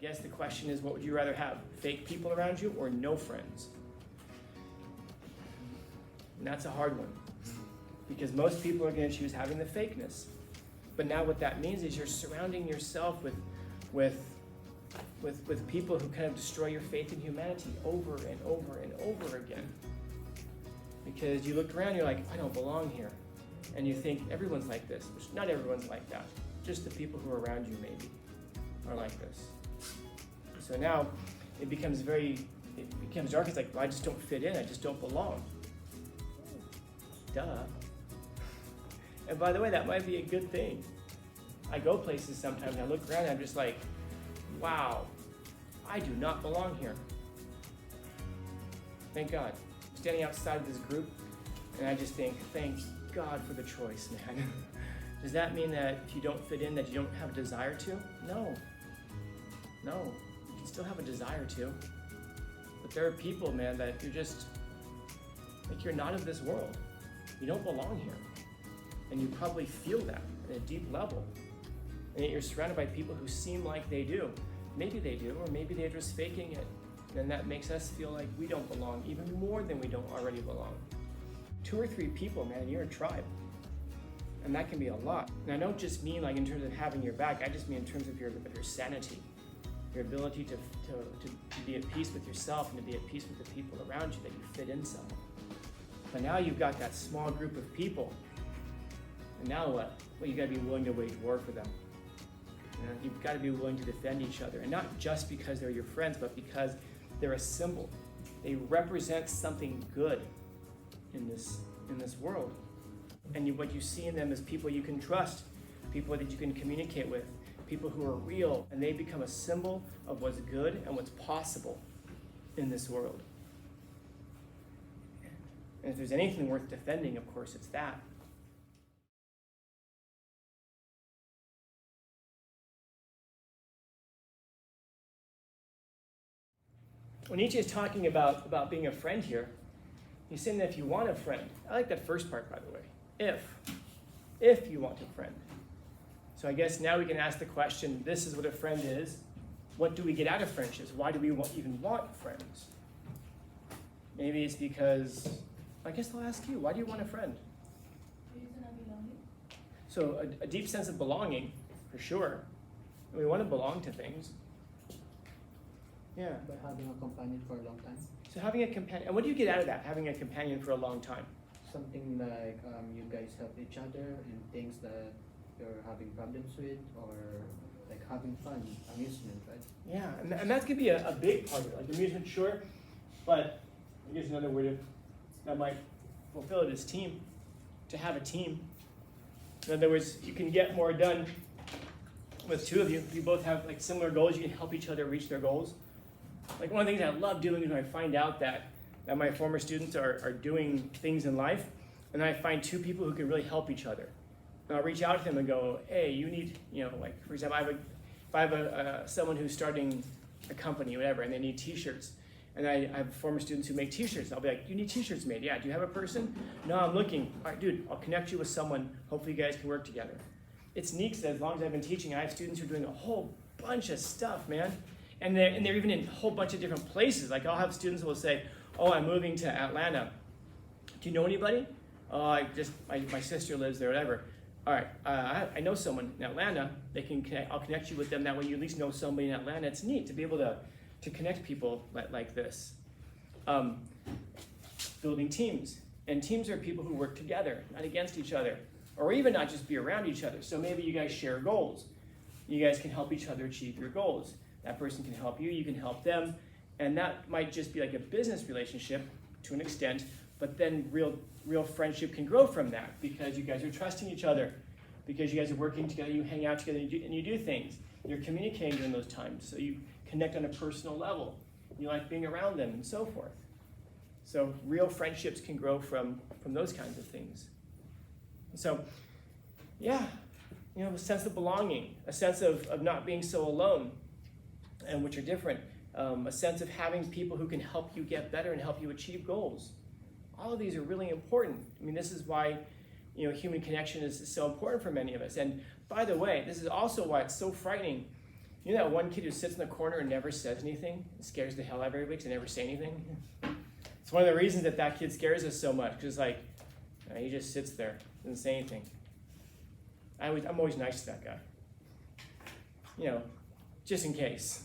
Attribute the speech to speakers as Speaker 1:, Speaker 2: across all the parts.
Speaker 1: guess the question is, what would you rather have? Fake people around you or no friends? And that's a hard one, because most people are going to choose having the fakeness. But now what that means is you're surrounding yourself with people who kind of destroy your faith in humanity over and over and over again. Because you look around, you're like, I don't belong here. And you think everyone's like this. Not everyone's like that. Just the people who are around you maybe are like this. So now it becomes dark. It's like, well, I just don't fit in. I just don't belong. Duh. And by the way, that might be a good thing. I go places sometimes and I look around and I'm just like, wow, I do not belong here. Thank God. I'm standing outside of this group and I just think, thank God for the choice, man. Does that mean that if you don't fit in, that you don't have a desire to? No. No. You can still have a desire to. But there are people, man, that you're just, like, you're not of this world. You don't belong here. And you probably feel that at a deep level. And yet you're surrounded by people who seem like they do. Maybe they do, or maybe they're just faking it. And that makes us feel like we don't belong, even more than we don't already belong. 2 or 3 people, man, you're a tribe. And that can be a lot. And I don't just mean like in terms of having your back, I just mean in terms of your sanity, your ability to be at peace with yourself and to be at peace with the people around you, that you fit in somewhere. But now you've got that small group of people. And now what? Well, you gotta be willing to wage war for them. You know, you've gotta be willing to defend each other. And not just because they're your friends, but because they're a symbol. They represent something good in this world. And what you see in them is people you can trust, people that you can communicate with, people who are real, and they become a symbol of what's good and what's possible in this world. And if there's anything worth defending, of course, it's that. When Nietzsche is talking about being a friend here, he's saying that if you want a friend, I like that first part, by the way, if you want a friend. So I guess now we can ask the question, this is what a friend is. What do we get out of friendships? Why do we even want friends? Maybe it's because, I guess I'll ask you, why do you want a friend? So a deep sense of belonging, for sure. We want to belong to things. Yeah.
Speaker 2: By having a companion for a long time.
Speaker 1: So having a companion, and what do you get out of that, having a companion for a long time?
Speaker 2: Something like you guys help each other in things that you're having problems with, or like having fun, amusement, right?
Speaker 1: Yeah, and that could be a big part of it, like amusement, sure, but I guess another word that might fulfill it is team, to have a team. In other words, you can get more done with 2 of you. If you both have like similar goals, you can help each other reach their goals. Like one of the things I love doing is when I find out that my former students are doing things in life, and then I find 2 people who can really help each other. And I'll reach out to them and go, hey, you need, like for example, if I have someone who's starting a company or whatever, and they need t-shirts, and I have former students who make t-shirts, I'll be like, you need t-shirts made? Yeah, do you have a person? No, I'm looking. All right, dude, I'll connect you with someone. Hopefully you guys can work together. It's neat because as long as I've been teaching, I have students who are doing a whole bunch of stuff, man. And they're even in a whole bunch of different places. Like I'll have students who will say, oh, I'm moving to Atlanta. Do you know anybody? Oh, my sister lives there, whatever. All right, I know someone in Atlanta. I'll connect you with them. That way you at least know somebody in Atlanta. It's neat to be able to connect people like this. Building teams. And teams are people who work together, not against each other. Or even not just be around each other. So maybe you guys share goals. You guys can help each other achieve your goals. That person can help you, you can help them. And that might just be like a business relationship to an extent, but then real friendship can grow from that because you guys are trusting each other, because you guys are working together, you hang out together, and you do things. You're communicating during those times, so you connect on a personal level. You like being around them and so forth. So real friendships can grow from those kinds of things. So, yeah, a sense of belonging, a sense of not being so alone, and which are different. A sense of having people who can help you get better and help you achieve goals. All of these are really important. I mean, this is why human connection is so important for many of us. And by the way, this is also why it's so frightening You know that one kid who sits in the corner and never says anything? It scares the hell out of everybody to never say anything? It's one of the reasons that kid scares us so much, because like, he just sits there, doesn't say anything. I'm always nice to that guy. You know, just in case.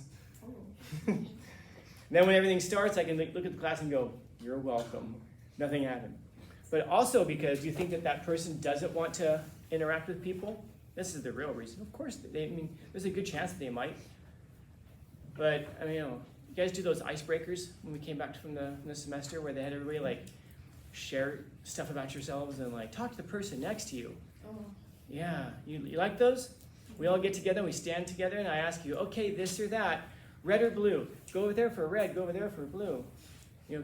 Speaker 1: Then when everything starts, I can look at the class and go, you're welcome. Nothing happened. But also because you think that person doesn't want to interact with people. This is the real reason. Of course, there's a good chance that they might. But, you guys do those icebreakers when we came back from the semester where they had everybody like share stuff about yourselves and like talk to the person next to you. Oh. Yeah, you like those? We all get together, we stand together, and I ask you, okay, this or that, red or blue, go over there for red, go over there for blue.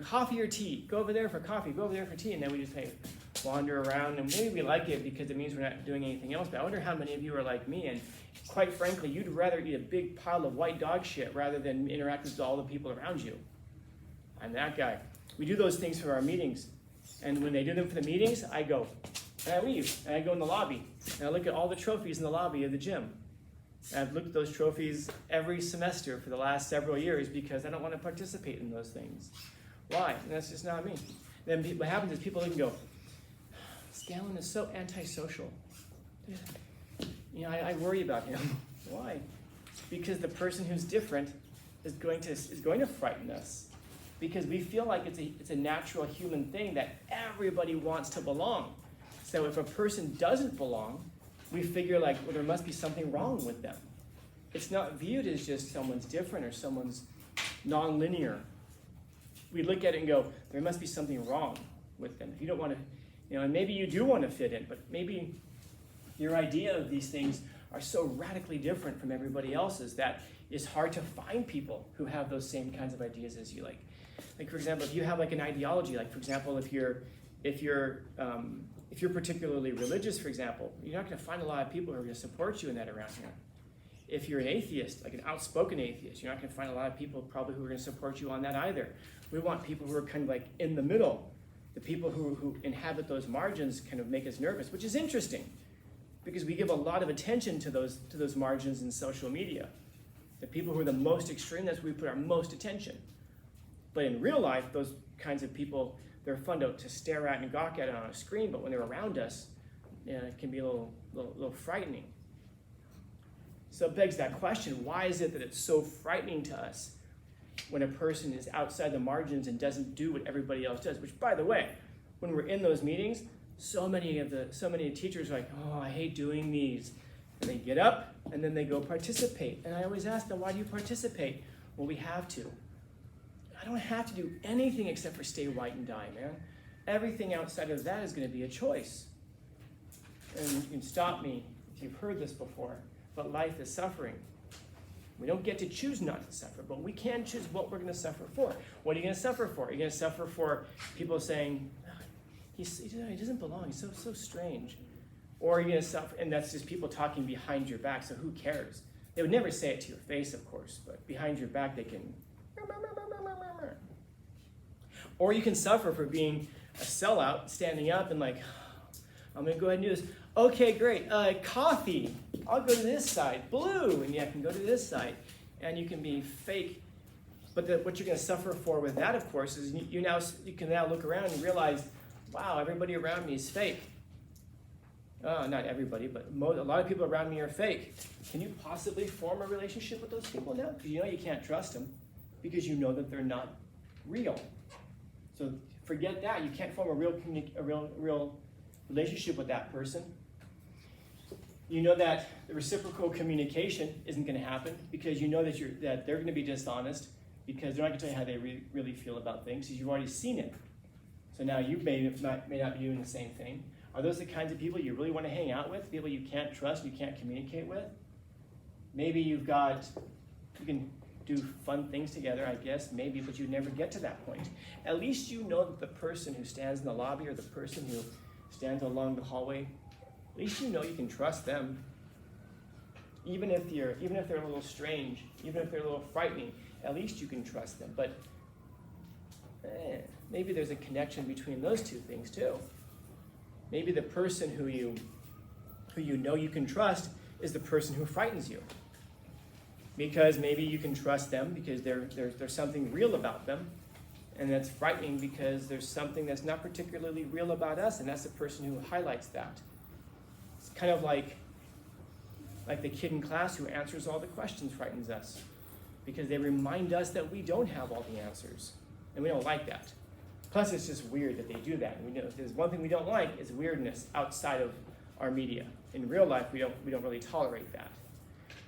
Speaker 1: Coffee or tea, go over there for coffee, go over there for tea, and then we just wander around, and maybe we like it because it means we're not doing anything else, but I wonder how many of you are like me, and quite frankly, you'd rather eat a big pile of white dog shit rather than interact with all the people around you. I'm that guy. We do those things for our meetings, and when they do them for the meetings, I go, and I leave, and I go in the lobby, and I look at all the trophies in the lobby of the gym. And I've looked at those trophies every semester for the last several years because I don't want to participate in those things. Why? And that's just not me. Then what happens is people look and go, Scanlon is so antisocial. I worry about him. Why? Because the person who's different is going to frighten us. Because we feel like it's a natural human thing that everybody wants to belong. So if a person doesn't belong, we figure like, well, there must be something wrong with them. It's not viewed as just someone's different or someone's non-linear. We look at it and go, there must be something wrong with them. If you don't want to, and maybe you do want to fit in, but maybe your idea of these things are so radically different from everybody else's that it's hard to find people who have those same kinds of ideas as you. Like for example, if you have like an ideology, like for example, if you're particularly religious, for example, you're not going to find a lot of people who are going to support you in that around here. If you're an atheist, like an outspoken atheist, you're not going to find a lot of people probably who are going to support you on that either. We want people who are kind of like in the middle. The people who inhabit those margins kind of make us nervous, which is interesting because we give a lot of attention to those margins in social media. The people who are the most extreme, that's where we put our most attention. But in real life, those kinds of people, they're fun to stare at and gawk at on a screen, but when they're around us, it can be a little frightening. So it begs that question, why is it that it's so frightening to us when a person is outside the margins and doesn't do what everybody else does? Which, by the way, when we're in those meetings, so many teachers are like, oh, I hate doing these. And they get up, and then they go participate. And I always ask them, why do you participate? Well, we have to. I don't have to do anything except for stay white and die, man. Everything outside of that is going to be a choice. And you can stop me if you've heard this before, but life is suffering. We don't get to choose not to suffer, but we can choose what we're going to suffer for. What are you going to suffer for? Are you going to suffer for people saying, he doesn't belong, he's so strange? Or are you going to suffer, and that's just people talking behind your back, so who cares? They would never say it to your face, of course, but behind your back they can. Or you can suffer for being a sellout, standing up and like, I'm going to go ahead and do this. Okay, great. Coffee. I'll go to this side. Blue. And I can go to this side. And you can be fake. But what you're going to suffer for with that, of course, is you can now look around and realize, wow, everybody around me is fake. Not everybody, but a lot of people around me are fake. Can you possibly form a relationship with those people now? Because you know you can't trust them because you know that they're not real. So forget that. You can't form a real relationship with that person. You know that the reciprocal communication isn't going to happen because you know that they're going to be dishonest because they're not going to tell you how they really feel about things because you've already seen it. So now you may not be doing the same thing. Are those the kinds of people you really want to hang out with? People you can't trust, you can't communicate with? Maybe you can do fun things together, I guess, maybe, but you never get to that point. At least you know that the person who stands in the lobby or the person who stands along the hallway, at least you know you can trust them. Even if they're a little strange, even if they're a little frightening, at least you can trust them. But maybe there's a connection between those two things too. Maybe the person who you know you can trust is the person who frightens you. because maybe you can trust them because there's something real about them. And that's frightening because there's something that's not particularly real about us, and that's the person who highlights that. It's kind of like the kid in class who answers all the questions frightens us because they remind us that we don't have all the answers, and we don't like that. Plus, it's just weird that they do that. We know if there's one thing we don't like, it's weirdness outside of our media. In real life, we don't really tolerate that.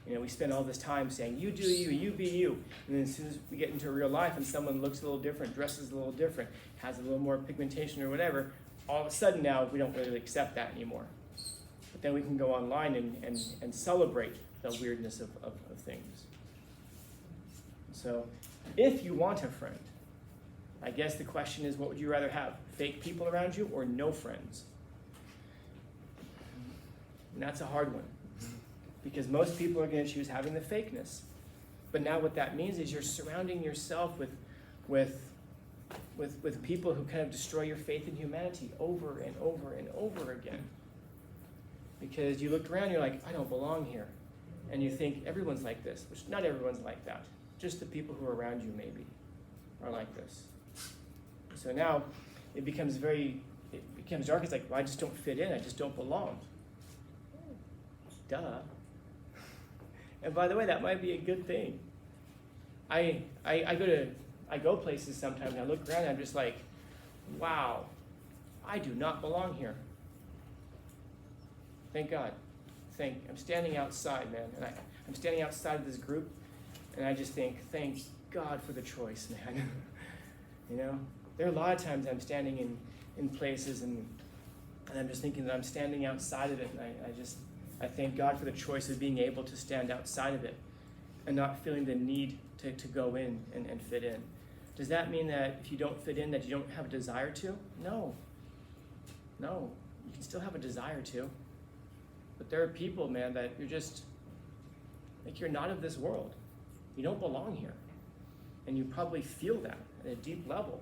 Speaker 1: We spend all this time saying, you do you, you be you. And then as soon as we get into real life and someone looks a little different, dresses a little different, has a little more pigmentation or whatever, all of a sudden now we don't really accept that anymore. But then we can go online and celebrate the weirdness of things. So if you want a friend, I guess the question is, what would you rather have? Fake people around you or no friends? And that's a hard one. Because most people are going to choose having the fakeness. But now what that means is you're surrounding yourself with people who kind of destroy your faith in humanity over and over and over again. Because you look around, you're like, I don't belong here. And you think everyone's like this, which not everyone's like that. Just the people who are around you maybe are like this. So now it becomes dark. It's like, well, I just don't fit in. I just don't belong. Duh. And by the way, that might be a good thing. I go places sometimes and I look around and I'm just like, wow, I do not belong here. Thank God. I'm standing outside, man, and I'm standing outside of this group, and I just think, thank God for the choice, man. There are a lot of times I'm standing in places and I'm just thinking that I'm standing outside of it, and I thank God for the choice of being able to stand outside of it and not feeling the need to go in and fit in. Does that mean that if you don't fit in that you don't have a desire to? No. You can still have a desire to. But there are people, man, that you're just, like you're not of this world. You don't belong here. And you probably feel that at a deep level.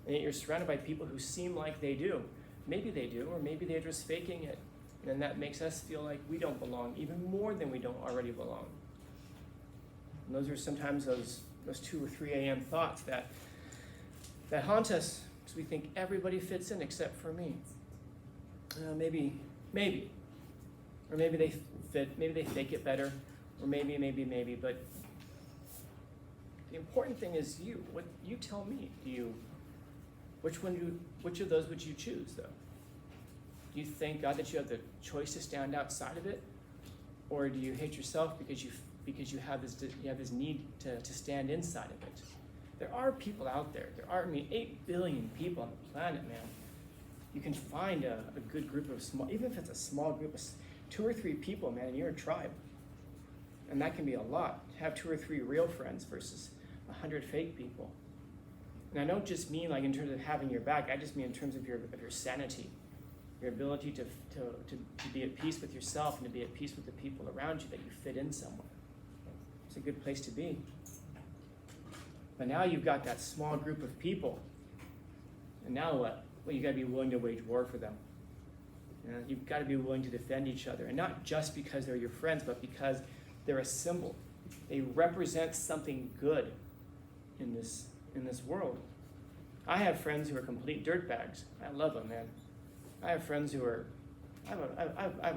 Speaker 1: And yet you're surrounded by people who seem like they do. Maybe they do, or maybe they're just faking it. And that makes us feel like we don't belong, even more than we don't already belong. And those are sometimes those 2 or 3 a.m. thoughts that haunt us, because we think everybody fits in except for me. Maybe. Or maybe they fit, maybe they fake it better, or maybe, but the important thing is you. What you tell me. Which of those would you choose, though? Do you thank God that you have the choice to stand outside of it? Or do you hate yourself because you have this need to stand inside of it? There are people out there. 8 billion people on the planet, man. You can find a good group of small, even if it's a small group of 2 or 3 people, man, and you're a tribe. And that can be a lot. Have 2 or 3 real friends versus 100 fake people. And I don't just mean like in terms of having your back, I just mean in terms of your sanity. Your ability to be at peace with yourself and to be at peace with the people around you, that you fit in somewhere. It's a good place to be. But now you've got that small group of people. And now what? Well, you've got to be willing to wage war for them. You've got to be willing to defend each other. And not just because they're your friends, but because they're a symbol. They represent something good in this world. I have friends who are complete dirtbags. I love them, man. I have a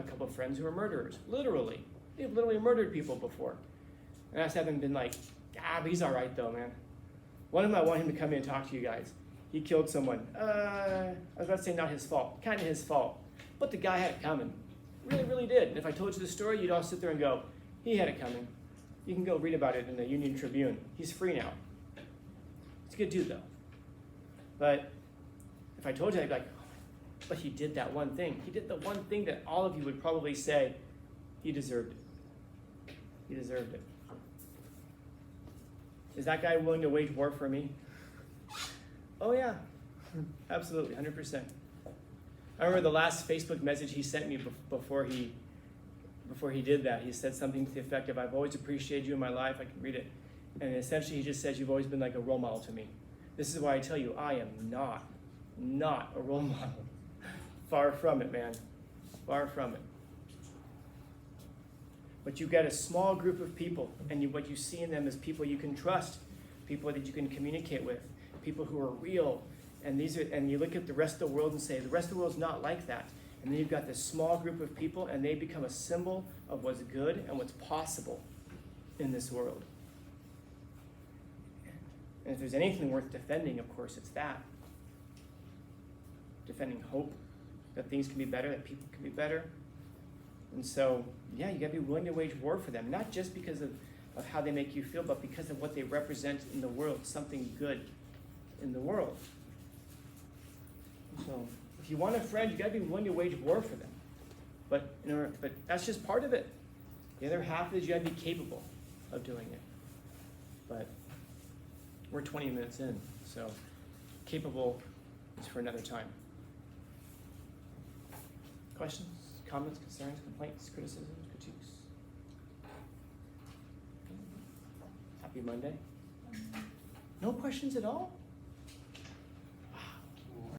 Speaker 1: couple of friends who are murderers. Literally. They've literally murdered people before. And I just haven't been like, but he's all right though, man. One of them, I want him to come in and talk to you guys. He killed someone. I was about to say not his fault. Kind of his fault. But the guy had it coming. Really, really did. And if I told you the story, you'd all sit there and go, he had it coming. You can go read about it in the Union Tribune. He's free now. He's a good dude though. But if I told you, I'd be like, but he did that one thing. He did the one thing that all of you would probably say, he deserved it. He deserved it. Is that guy willing to wage war for me? Oh yeah, absolutely, 100%. I remember the last Facebook message he sent me before he did that. He said something to the effect of, I've always appreciated you in my life. I can read it. And essentially he just says, you've always been like a role model to me. This is why I tell you, I am not a role model. Far from it, man. Far from it. But you've got a small group of people, and what you see in them is people you can trust, people that you can communicate with, people who are real. And you look at the rest of the world and say, the rest of the world's not like that. And then you've got this small group of people, and they become a symbol of what's good and what's possible in this world. And if there's anything worth defending, of course, it's that. Defending hope, that things can be better, that people can be better. And so, yeah, you gotta be willing to wage war for them, not just because of how they make you feel, but because of what they represent in the world, something good in the world. So, if you want a friend, you gotta be willing to wage war for them. But that's just part of it. The other half is you gotta be capable of doing it. But we're 20 minutes in, so capable is for another time. Questions, comments, concerns, complaints, criticisms, critiques? Happy Monday. No questions at all?